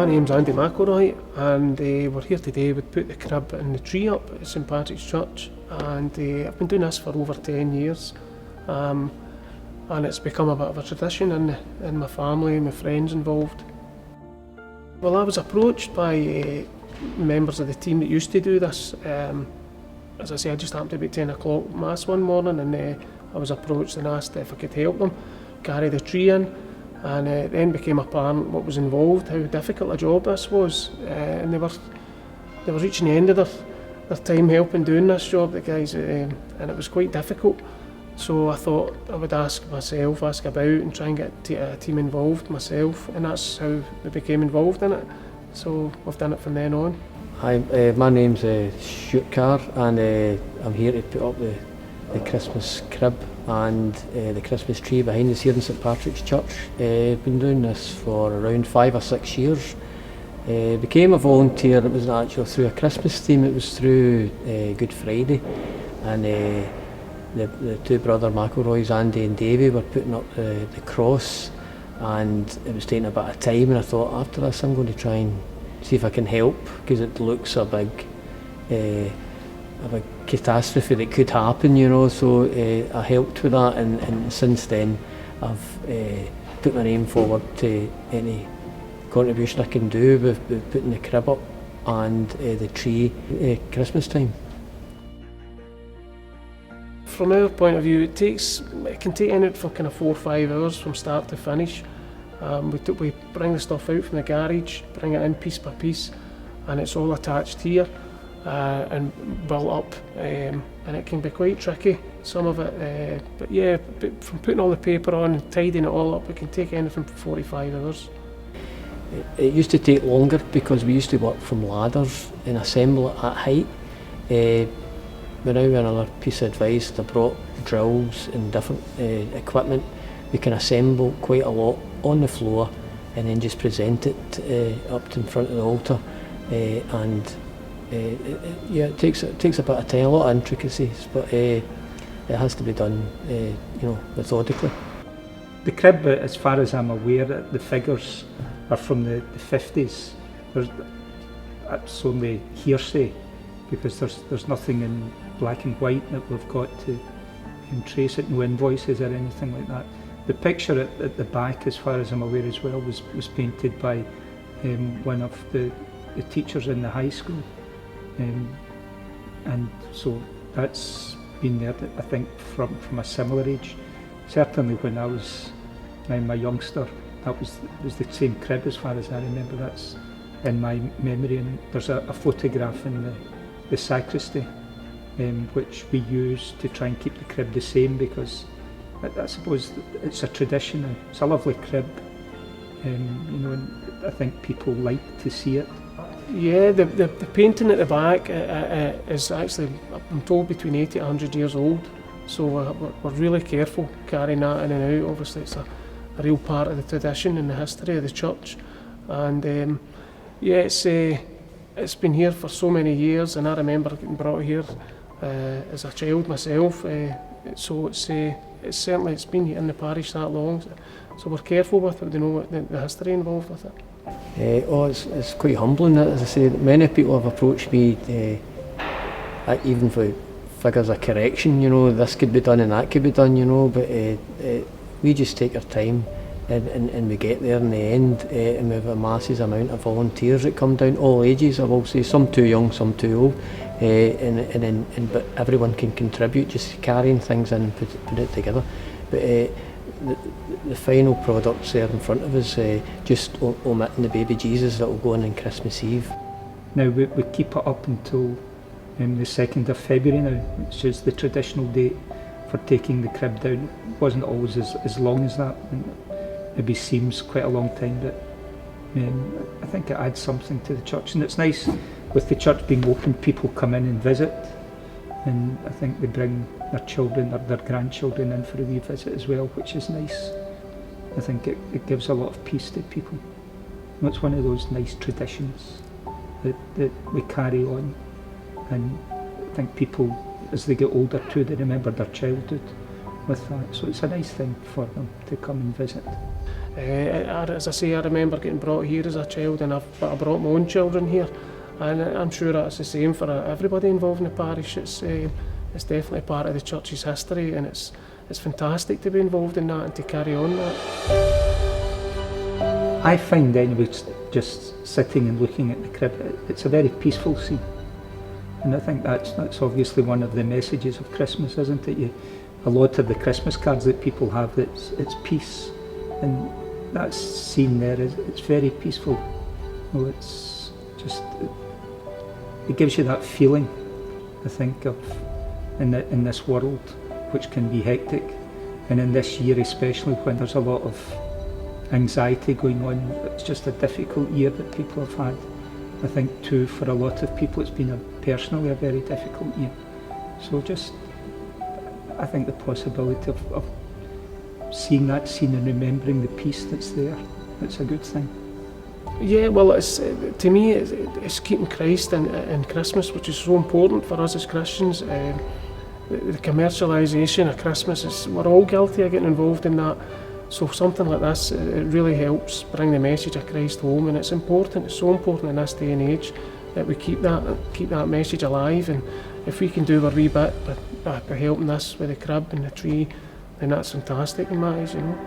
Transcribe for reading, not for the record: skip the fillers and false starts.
My name's Andy McElroy, and we're here today. We put the crib and the tree up at St Patrick's Church, and I've been doing this for over 10 years, and it's become a bit of a tradition in my family and my friends involved. Well, I was approached by members of the team that used to do this. As I say, I just happened to be at 10 o'clock Mass one morning, and I was approached and asked if I could help them carry the tree in. And it then became apparent what was involved, how difficult a job this was, and they were reaching the end of their time helping doing this job, the guys, and it was quite difficult. So I thought I would ask about and try and get a team involved myself, and that's how we became involved in it. So we've done it from then on. Hi, my name's Stuart Carr, and I'm here to put up the Christmas crib and the Christmas tree behind us here in St Patrick's Church. Been doing this for around 5 or 6 years. Became a volunteer. It wasn't actually through a Christmas theme, it was through Good Friday, and the two brother McElroys, Andy and Davy, were putting up the cross, and it was taking a bit of time, and I thought after this I'm going to try and see if I can help, because it looks a big catastrophe that could happen, you know. So I helped with that, and since then I've put my name forward to any contribution I can do with putting the crib up and the tree Christmas time. From our point of view, it can take anything from kind of 4 or 5 hours from start to finish. We bring the stuff out from the garage, bring it in piece by piece, and it's all attached here and built up, and it can be quite tricky, some of it, but yeah, from putting all the paper on and tidying it all up, it can take anything from 45 hours. It used to take longer because we used to work from ladders and assemble it at height. But now, another piece of advice, they brought drills and different equipment. We can assemble quite a lot on the floor and then just present it up in front of the altar, yeah, it takes a bit of time, a lot of intricacies, but it has to be done, you know, methodically. The crib, as far as I'm aware, the figures are from the 50s. That's only hearsay, because there's nothing in black and white that we've got to trace it, no invoices or anything like that. The picture at the back, as far as I'm aware as well, was painted by one of the teachers in the high school. And so that's been there, I think, from a similar age. Certainly when I was my youngster, that was the same crib as far as I remember. That's in my memory, and there's a photograph in the sacristy, which we use to try and keep the crib the same, because I suppose it's a tradition, and it's a lovely crib, you know, and I think people like to see it. Yeah, the painting at the back is actually, I'm told, between 80 and 100 years old, so we're really careful carrying that in and out. Obviously it's a real part of the tradition and the history of the church, and yeah, it's been here for so many years, and I remember getting brought here as a child myself, so it's been in the parish that long, so we're careful with it. We know the history involved with it. It's quite humbling, as I say. Many people have approached me, even for figures of correction, you know, this could be done and that could be done, you know, but we just take our time, and we get there in the end, and we have a massive amount of volunteers that come down, all ages, I will say, some too young, some too old, but everyone can contribute, just carrying things in and put it together. But the final product's there in front of us, just omitting the baby Jesus that will go in on Christmas Eve. Now we keep it up until the 2nd of February now, which is the traditional date for taking the crib down. It wasn't always as long as that, and maybe seems quite a long time, but I think it adds something to the church, and it's nice with the church being open, people come in and visit, and I think they bring their children or their grandchildren in for a wee visit as well, which is nice. I think it gives a lot of peace to people. And it's one of those nice traditions that we carry on, and I think people, as they get older too, they remember their childhood, with that. So it's a nice thing for them to come and visit. As I say, I remember getting brought here as a child, and I brought my own children here, and I'm sure that's the same for everybody involved in the parish. It's definitely part of the church's history, and it's fantastic to be involved in that and to carry on that. I find anyway, just sitting and looking at the crib, it's a very peaceful scene. And I think that's obviously one of the messages of Christmas, isn't it? A lot of the Christmas cards that people have, it's peace. And that scene there, it's very peaceful. Well, it's just, it gives you that feeling, I think, of in this world, which can be hectic. And in this year especially, when there's a lot of anxiety going on, it's just a difficult year that people have had. I think too, for a lot of people, it's been personally a very difficult year. So I think the possibility of seeing that scene and remembering the peace that's there, it's a good thing. Yeah, well, to me, it's keeping Christ in Christmas, which is so important for us as Christians. The commercialisation of Christmas, we're all guilty of getting involved in that. So something like this, it really helps bring the message of Christ home, and it's important. It's so important in this day and age that we keep that message alive. And if we can do our wee bit by helping this with the crib and the tree, then that's fantastic in my eyes, you know.